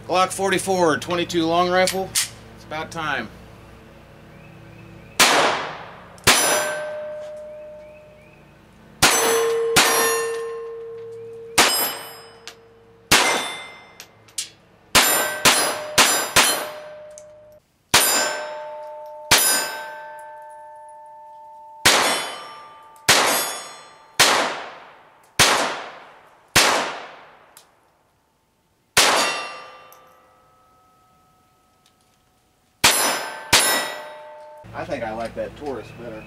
Glock 44, 22 long rifle. It's about time. I think I like that Taurus better.